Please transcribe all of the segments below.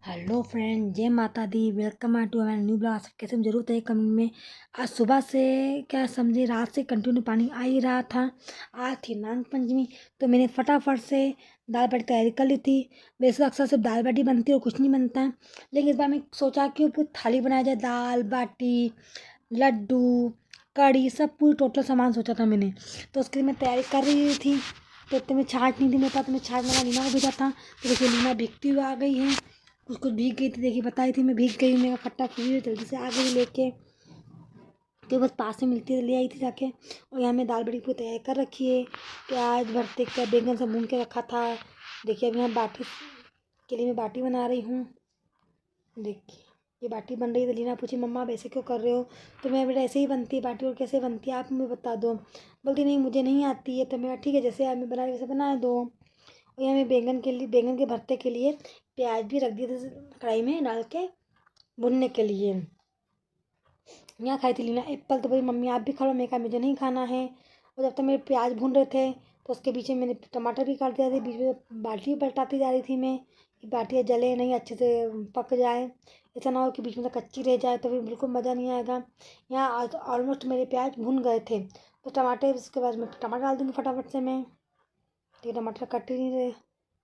Hello friend, जय माता दी। Welcome to हमारा न्यू ब्लॉग। सब कैसे जरूरत है कमेंट में। आज सुबह से क्या समझे, रात से कंटिन्यू पानी आ ही रहा था। आज थी नाग पंचमी, तो मैंने फटाफट से दाल बाटी तैयारी कर ली थी। वैसे अक्सर सिर्फ दाल बाटी बनती है और कुछ नहीं बनता है, लेकिन इस बार मैं सोचा कि पूरी थाली बनाया जाए। दाल बाटी, लड्डू, कढ़ी, सब पूरी टोटल सामान सोचा था मैंने। तो उसके लिए मैं तैयारी कर रही थी। तो इतने में छाछ नहीं थी मेरे पास, तो मैं छाछ वाला लीना को भेजा था। तो देखिए लीना भीगती हुई आ गई है। कुछ कुछ भीग गई थी, देखिए बताई थी मैं भीग गई। मैं फट्टा फिर जल्दी से आ गई लेके। तो बस पास में मिलती है, ले आई थी जाके। और यहाँ मैं दाल बड़ी को तैयार कर रखी है। प्याज भरते का बैंगन सब भून के रखा था। देखिए अब यहाँ बाटी के लिए मैं बाटी बना रही हूँ। देखिए ये बाटी बन रही है। तो लीना पूछी मम्मा आप ऐसे क्यों कर रहे हो। तो मैं बेटा ऐसे ही बनती है बाटी, और कैसे बनती है आप मुझे बता दो। बोलती नहीं मुझे नहीं आती है। तो मैं ठीक है, जैसे आप मैं बना रही वैसे बना दो। और यहाँ मैं बैंगन के लिए, बैंगन के भरते के लिए प्याज भी रख दिए थे कढ़ाई में डाल के भुनने के लिए। यहाँ खाई थी लीना एप्पल, तो बोली मम्मी आप भी खा लो। मैं कहा मुझे नहीं खाना है। और जब तक मेरे प्याज भून रहे थे, तो उसके बीच में मैंने टमाटर भी काट दिया था। बीच में बाटी भी पलटाती जा रही थी मैं, कि बाटियाँ जले नहीं, अच्छे से पक जाए। ऐसा ना हो कि बीच में से कच्ची रह जाए, तो फिर बिल्कुल मज़ा नहीं आएगा। यहाँ ऑलमोस्ट मेरे प्याज भून गए थे, तो टमाटर, उसके बाद मैं टमाटर डाल दूँगी फटाफट से मैं। तो ये टमाटर कट ही नहीं रहे।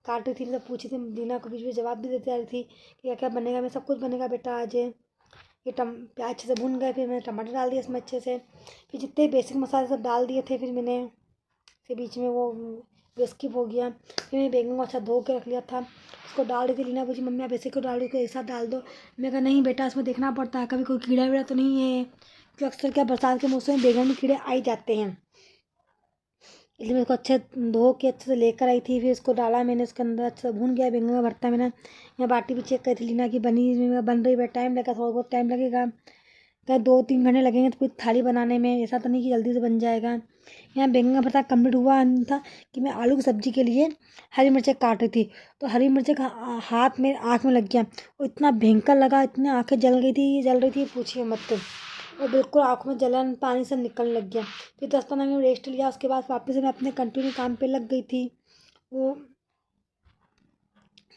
काट रही थी तो पूछी थी दीना को, बीच में जवाब भी देती जा रही थी कि क्या क्या बनेगा। मैं सब कुछ बनेगा बेटा आज। ये प्याज अच्छे से भून गए, फिर मैंने टमाटर डाल दिया इसमें अच्छे से। फिर जितने बेसिक मसाले सब डाल दिए थे, फिर मैंने, फिर बीच में वो स्किप हो गया। फिर मैंने बैंगन को अच्छा धो के रख लिया था, उसको डाल रही थी। लीना पूछी मम्मी आप ऐसे क्यों डाल रही हो, एक साथ डाल दो। मैं कहा नहीं बेटा, इसमें देखना पड़ता है कभी कोई कीड़ा वीड़ा तो नहीं है, क्योंकि अक्सर क्या बरसात के मौसम में बैंगन में कीड़े आ ही जाते हैं। इसलिए मैं इसको अच्छे धो के अच्छे से लेकर आई थी। फिर इसको डाला मैंने, उसके अंदर अच्छे से भून गया बैंगन का भरता। मैंने यहाँ बाटी भी चेक करी थी लीना की बन रही है। टाइम लगा, थोड़ा बहुत टाइम लगेगा, क्या 2-3 घंटे लगेंगे तो पूरी थाली बनाने में। ऐसा तो नहीं कि जल्दी से बन जाएगा। यहाँ बैंगन का भरता कम्प्लीट हुआ था कि मैं आलू की सब्जी के लिए हरी मिर्चें काट रही थी। तो हरी मिर्चें का हाथ में आँख में लग गया, और इतना भयंकर लगा, इतनी आँखें जल रही थी पूछिए मत। और बिल्कुल आँखों में जलन, पानी सब निकलने लग गया। फिर 10-15 मिनट रेस्ट लिया, उसके बाद वापस से मैं अपने कंटिन्यू काम पे लग गई थी। वो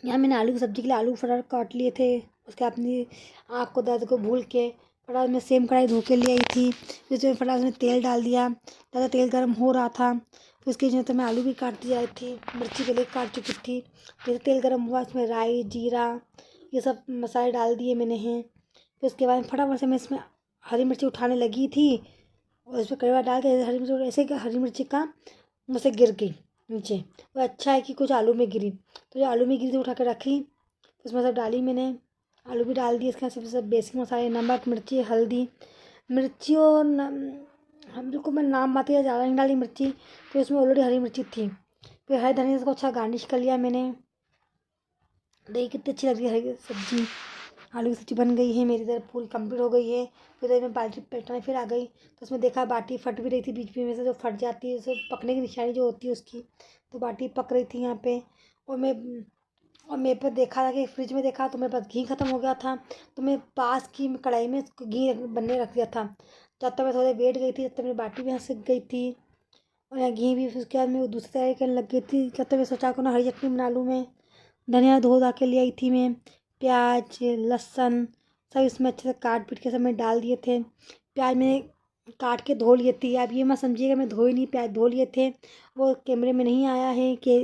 यहाँ मैंने आलू की सब्ज़ी के लिए आलू फटाफट काट लिए थे। उसके अपनी आँख को दर्द को भूल के फटाफट में सेम कढ़ाई धो के ले आई थी। फिर उसमें फटाफट उसमें तेल डाल दिया। ज़्यादा तेल गर्म हो रहा था, फिर उसके जो तो मैं आलू भी काट दी आई थी, मिर्ची पहले काट चुकी थी। फिर तेल गर्म हुआ, उसमें राई जीरा ये सब मसाले डाल दिए मैंने हैं। फिर उसके बाद फटाफट से मैं इसमें हरी मिर्ची उठाने लगी थी, और उसमें कड़वा डाल के हरी मिर्ची, ऐसे कि हरी मिर्ची का मुझसे गिर गई नीचे। वो अच्छा है कि कुछ आलू में गिरी। तो जो आलू में गिरी थी उठा के रखी, उसमें सब डाली मैंने। आलू भी डाल दिए, इसके बाद सब बेसिक मसाले, नमक मिर्ची हल्दी। मिर्ची और हम बिल्कुल मैं नाम मात्र या ज़्यादा नहीं डाली मिर्ची, तो उसमें ऑलरेडी हरी मिर्ची थी। फिर हरे धनिया को अच्छा गार्निश कर लिया मैंने। देखिए कितनी अच्छी लग रही है हरी सब्जी। आलू की सब्ज़ी बन गई है मेरी तरफ, पूरी कंप्लीट हो गई है। फिर मैं बाटी पलटाने फिर आ गई, तो उसमें देखा बाटी फट भी रही थी बीच में से, जो फट जाती है उसे पकने की निशानी जो होती है उसकी। तो बाटी पक रही थी यहाँ पे। और मेरे पर देखा था कि फ्रिज में देखा, तो मेरे पास घी खत्म हो गया था। तो मैं पास की कढ़ाई में घी बनने रख दिया था। जब तक मैं थोड़ी वेट गई थी, जब तक मेरी बाटी भी यहाँ सिक गई थी। और यहाँ घी भी, फिर उसके बाद मैं दूसरी तैयारी करने लग गई थी। जब तक मैं सोचा को ना हरी चटनी बना लूँ मैं। धनिया धो धा के ले आई थी मैं। प्याज लहसुन सब इसमें अच्छे से काट पीट के सब मैं डाल दिए थे। प्याज मैंने काट के धो लिए थे। आप ये मत समझिएगा मैं धोई नहीं, प्याज धो लिए थे। वो कैमरे में नहीं आया है कि।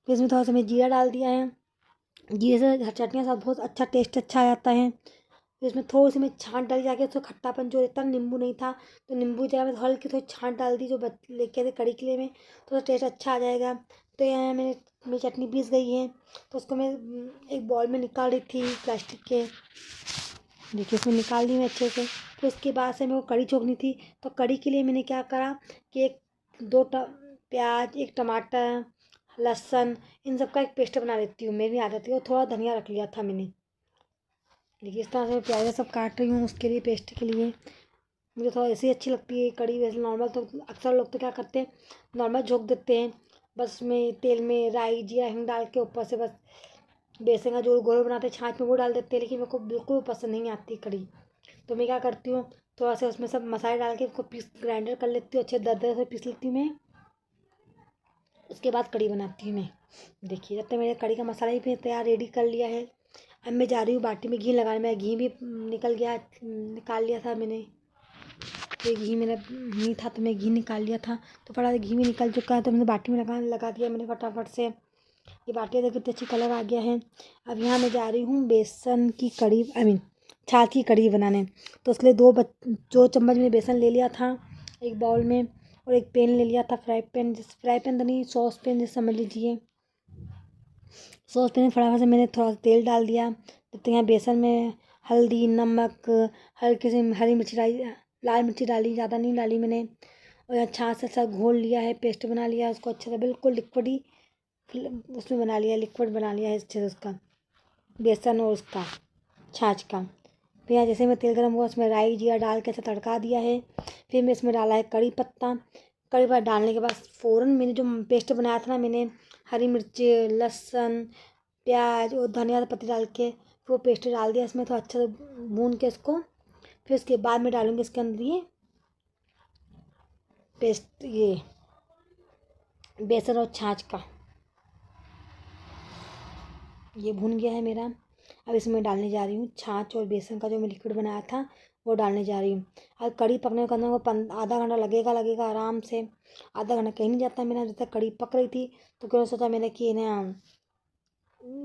फिर इसमें थोड़ा सा मैं जीरा डाल दिया है। जीरे से चटनी के साथ बहुत अच्छा टेस्ट अच्छा आ जाता है। फिर इसमें थोड़ी सी मैं छाँट डाली, जाके उसका खट्टापन जो रहता है, नींबू नहीं था तो नींबू की जगह में हल्की थोड़ी छाँट डाल दी, जो लेके आते कड़ी के लिए में, तो टेस्ट अच्छा आ जाएगा। तो यहाँ मेरी चटनी पीस गई है, तो उसको मैं एक बॉल में निकाल रही थी प्लास्टिक के। देखिए उसमें निकाल दी मैं अच्छे से। फिर उसके बाद से मेरे को कड़ी छोकनी थी। तो कड़ी के लिए मैंने क्या करा कि प्याज, एक टमाटर, लहसुन, इन सब का एक पेस्ट बना लेती हूँ, मेरी आदत है। और थोड़ा धनिया रख लिया था मैंने। देखिए इस तरह से मैं प्याज सब काट रही हूँ उसके लिए, पेस्ट के लिए। मुझे थोड़ा ऐसी अच्छी लगती है कड़ी। वैसे नॉर्मल तो अक्सर लोग तो क्या करते हैं, नॉर्मल झोंक देते हैं बस में तेल में राई जीरा हिंग डाल के, ऊपर से बस बेसन का जो घोल बनाते हैं छाछ में वो डाल देते हैं। लेकिन मेरे को बिल्कुल पसंद नहीं आती कड़ी। तो मैं क्या करती हूँ, थोड़ा सा उसमें सब मसाले डाल के उसको पीस ग्राइंडर कर लेती हूँ, अच्छे दरदरे से पीस लेती हूँ मैं। उसके बाद कढ़ी बनाती हूँ मैं। देखिए जब तक मेरे कढ़ी का मसाला ही फिर तैयार रेडी कर लिया है। अब मैं जा रही हूँ बाटी में घी लगाने। मैं घी भी निकल गया, निकाल लिया था मैंने। ये घी मेरा नहीं था तो मैं घी निकाल लिया था, तो फटाफट घी भी निकल चुका है तो मैंने बाटी में लगा दिया मैंने फटाफट से। ये बाटी देखो कितनी अच्छी कलर आ गया है। अब यहाँ मैं जा रही हूँ बेसन की कढ़ी छाछ की कढ़ी बनाने। तो उसके लिए 2 चम्मच मैंने बेसन ले लिया था एक बाउल में, और एक पैन ले लिया था, फ्राई पैन तो नहीं, सॉस पैन जैसे समझ लीजिए। सॉस पैन में फटाफट से मैंने थोड़ा सा तेल डाल दिया। तब तक यहाँ बेसन में हल्दी, नमक, हल्की सी हरी मिर्ची डाली, लाल मिर्ची डाली, ज़्यादा नहीं डाली मैंने। और यहाँ छाछ से अच्छा घोल लिया है, पेस्ट बना लिया उसको अच्छे से, बिल्कुल लिक्विड ही उसमें बना लिया, लिक्विड बना लिया है अच्छे से उसका, बेसन और उसका छाछ का। फिर यहाँ जैसे मैं तेल गर्म हुआ उसमें राई जीरा डाल के अच्छा तड़का दिया है। फिर मैं इसमें डाला है कड़ी पत्ता। कड़ी पत्ता डालने के बाद फ़ौरन मैंने जो पेस्ट बनाया था ना, मैंने हरी मिर्च, लहसुन, प्याज और धनिया पत्ती डाल के फिर वो पेस्ट डाल दिया इसमें, तो अच्छे से भून के इसको। फिर उसके बाद मैं डालूँगी इसके अंदर ये पेस्ट, ये बेसन और छाछ का। ये भुन गया है मेरा। अब इसमें डालने जा रही हूँ छाछ और बेसन का जो मैं लिक्विड बनाया था वो डालने जा रही हूँ। अब कढ़ी पकने को करने को आधा घंटा लगेगा आराम से। आधा घंटा कहीं नहीं जाता मेरा। जब तक कढ़ी पक रही थी तो क्यों सोचा मैंने कि ना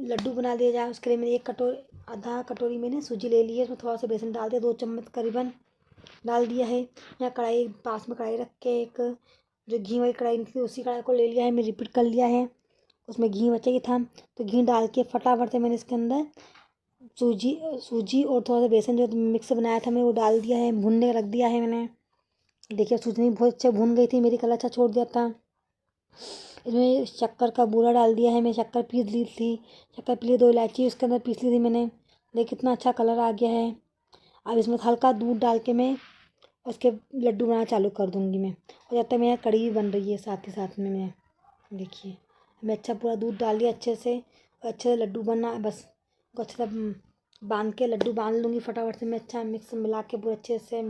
लड्डू बना दिया जाए। उसके लिए मैंने आधा कटोरी मैंने सूजी ले ली है, उसमें थोड़ा सा बेसन डाल दिया, 2 चम्मच करीबन डाल दिया है। यहाँ कढ़ाई पास में कढ़ाई रख के एक जो घी वाली कढ़ाई निकली उसी कढ़ाई को ले लिया है, मैं रिपीट कर लिया है। उसमें घी बचा ही था तो घी डाल के फटाफट से मैंने इसके अंदर सूजी और थोड़ा सा बेसन जो मिक्स बनाया था मैं वो डाल दिया है, भूनने रख दिया है मैंने। देखिए सूजी बहुत अच्छा भून गई थी मेरी, कलर अच्छा छोड़ दिया था। इसमें शक्कर का बूरा डाल दिया है, मैं शक्कर पीस ली थी, शक्कर पीस ली, 2 इलायची उसके अंदर पीस ली थी मैंने। देखिए कितना अच्छा कलर आ गया है। अब इसमें हल्का दूध डाल के मैं उसके लड्डू बनाना चालू कर दूँगी मैं। और जब तक मेरा कढ़ी भी बन रही है साथ ही साथ में मैं, देखिए मैं अच्छा पूरा दूध डाल दिया अच्छे से, और अच्छे से लड्डू बनना बस अच्छे से बांध के लड्डू बांध लूँगी फटाफट से मैं। अच्छा मिक्स मिला के पूरा अच्छे से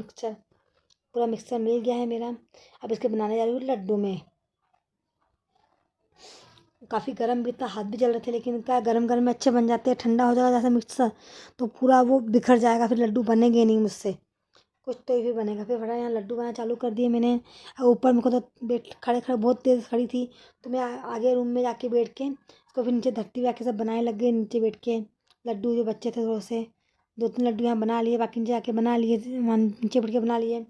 पूरा मिक्सचर मिल गया है मेरा। अब इसके बनाने जा रही हूँ लड्डू में। काफ़ी गर्म भी था, हाथ भी जल रहे थे, लेकिन क्या गरम गरम में अच्छे बन जाते हैं। ठंडा हो जाएगा जैसे मिक्सर तो पूरा वो बिखर जाएगा, फिर लड्डू बनेंगे नहीं मुझसे, कुछ तो ही बनेगा। फिर फटाफट यहाँ लड्डू बनाना चालू कर दिए मैंने। ऊपर मेरे को तो बैठ खड़े खड़े बहुत तेज़ खड़ी थी तो मैं आगे रूम में जाके बैठ के इसको फिर नीचे धरती पे आके सब बनाने लग गए नीचे बैठ के। लड्डू जो बच्चे थे थोड़े से 2-3 लड्डू यहाँ बना लिए, बाकी नीचे आके बना लिए, वहाँ नीचे बैठ के बना लिए।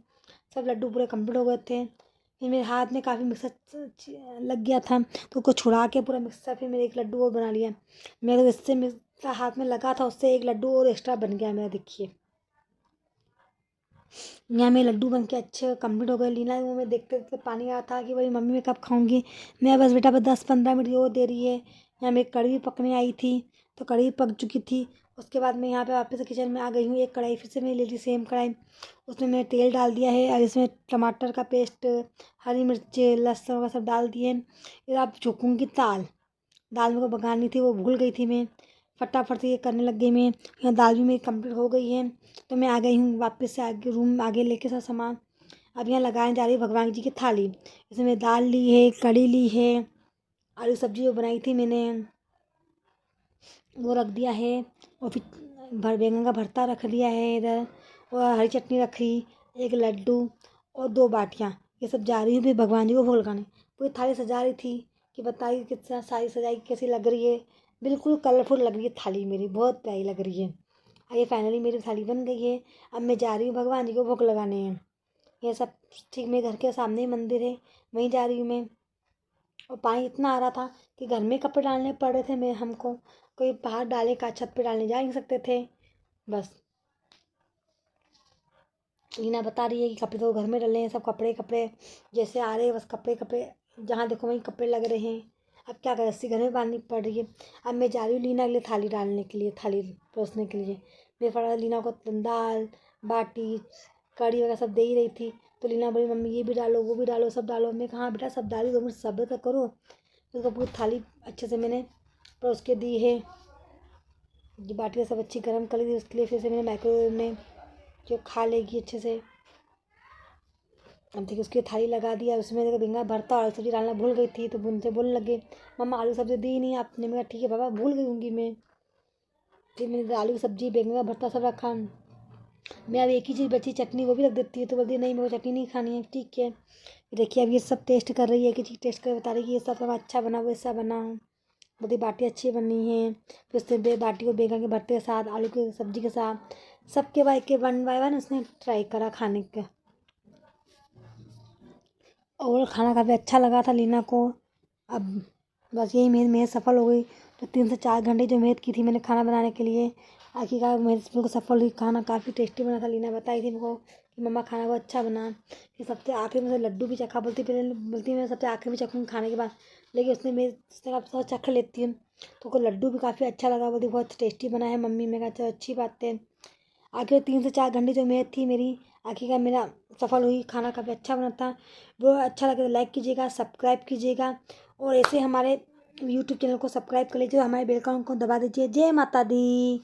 सब लड्डू पूरे कम्प्लीट हो गए थे। फिर मेरे हाथ में काफ़ी मिक्सर लग गया था तो उसको छुड़ा के पूरा मिक्सर फिर मैंने एक लड्डू और बना लिया। मेरे तो इससे मिक्सर हाथ में लगा था उससे एक लड्डू और एक्स्ट्रा बन गया मेरा। देखिए यहाँ मेरे लड्डू बन के अच्छे कम्प्लीट हो गए। लीना मुँह में देखते देखते पानी आ रहा था कि भाई मम्मी मैं कब खाऊंगी। मैं बस बेटा बस 10-15 मिनट और दे रही है। यहाँ मेरी कढ़ी भी पकने आई थी तो कढ़ी पक चुकी थी। उसके बाद मैं यहाँ पे वापस से किचन में आ गई हूँ। एक कढ़ाई फिर से मैंने ले ली, सेम कढ़ाई, उसमें मैंने तेल डाल दिया है और इसमें टमाटर का पेस्ट, हरी मिर्च, लहसुन वगैरह सब डाल दिए। फिर आप झोंकूँगी दाल मेरे को पकानी थी, वो भूल गई थी मैं। फटाफट से ये करने लग गई मैं। यहाँ दाल भी मेरी कंप्लीट हो गई है तो मैं आ गई हूँ वापस से आगे रूम आगे लेके सारा सामान। अब यहाँ लगाने जा रही है भगवान जी की थाली। इसमें मैं दाल ली है, कढ़ी ली है, आलू सब्जी जो बनाई थी मैंने वो रख दिया है, और फिर बैंगन का भरता रख दिया है इधर, और हरी चटनी रखी, एक लड्डू और 2 बाटियाँ। ये सब जा रही हूँ फिर भगवान जी को भोग लगाने। पूरी थाली सजा रही थी कि बताइए कितना सारी सजाई कैसी लग रही है। बिल्कुल कलरफुल लग रही है थाली मेरी, बहुत प्यारी लग रही है। ये फाइनली मेरी थाली बन गई है। अब मैं जा रही हूँ भगवान जी को भोग लगाने। ये सब ठीक मेरे घर के सामने ही मंदिर है, वहीं जा रही हूँ मैं। और पानी इतना आ रहा था कि घर में कपड़े डालने पड़ रहे थे मैं हमको, कोई बाहर डाले का छत पे डालने जा नहीं सकते थे। बस लीना बता रही है कि कपड़े तो घर में डले हैं, सब कपड़े कपड़े जैसे आ रहे हैं, बस कपड़े कपड़े जहाँ देखो वहीं कपड़े लग रहे हैं। अब क्या करें, रस्सी घर में बांधनी पड़ रही है। अब मैं जा रही हूँ लीना के लिए थाली डालने के लिए, थाली परोसने के लिए। मैं फटाफट लीना को दाल बाटी कढ़ी वगैरह सब दे ही रही थी तो लीना बोली मम्मी ये भी डालो वो भी डालो सब डालो। मैं कहा हाँ बेटा सब डाली, 2 मिनट सब्र तो करो। तो उसको पूरी थाली अच्छे से मैंने परोस के दी है। ये बाटियाँ सब अच्छी गर्म कर ली थी, उसके लिए फिर से मैंने माइक्रोवेव में जो खा लेगी अच्छे से। अब देखिए उसकी थाली लगा दिया, उसमें देखो बैंगन भरता और सब्जी डालना भूल गई थी, तो उनसे बोलने लगे मम्मा आलू सब्जी दी नहीं आपने। मैं कहा ठीक है पापा भूल गई होंगी मैं। फिर मैंने आलू की सब्जी बैंगन का भरता सब रखा। मैं अब एक ही चीज़ बची चटनी, वो भी रख देती है, तो बोलती है नहीं मेरे को चटनी नहीं खानी है। ठीक है देखिए अब ये सब टेस्ट कर रही है, एक ही चीज़ टेस्ट कर बता रही है कि ये सब अच्छा बना वैसा बना। बोलती बाटी अच्छी बनी है। फिर उससे बाटी को बैंगन के भरते के साथ आलू की सब्जी के साथ सबके बाई के वन बाय वन उसने ट्राई करा खाने का, और खाना काफ़ी अच्छा लगा था लीना को। अब बस यही मेहनत सफल हो गई। तो 3 से 4 घंटे जो मेहनत की थी मैंने खाना बनाने के लिए, आखिरकार मेहनत बिल्कुल सफल हुई। खाना काफ़ी टेस्टी बना था, लीना बताई थी मेरे कि मम्मा खाना बहुत अच्छा बना। फिर सबसे आखिर में से लड्डू भी चखा, बोलती मैं सबसे आखिर में चखूँगी खाने के बाद, लेकिन उसने कहा चख लेती हूँ। तो उसको लड्डू भी काफ़ी अच्छा लगा, बोलती बहुत टेस्टी बना है मम्मी। मैं कहा चलो अच्छी बात है। आखिर 3 से 4 घंटे जो मेहनत थी मेरी आखिरकार मेरा सफल हुई। खाना काफ़ी अच्छा बना था। वो अच्छा लगे तो लाइक कीजिएगा, सब्सक्राइब कीजिएगा, और ऐसे हमारे यूट्यूब चैनल को सब्सक्राइब कर लीजिए, हमारे बेल आइकन को दबा दीजिए। जय माता दी।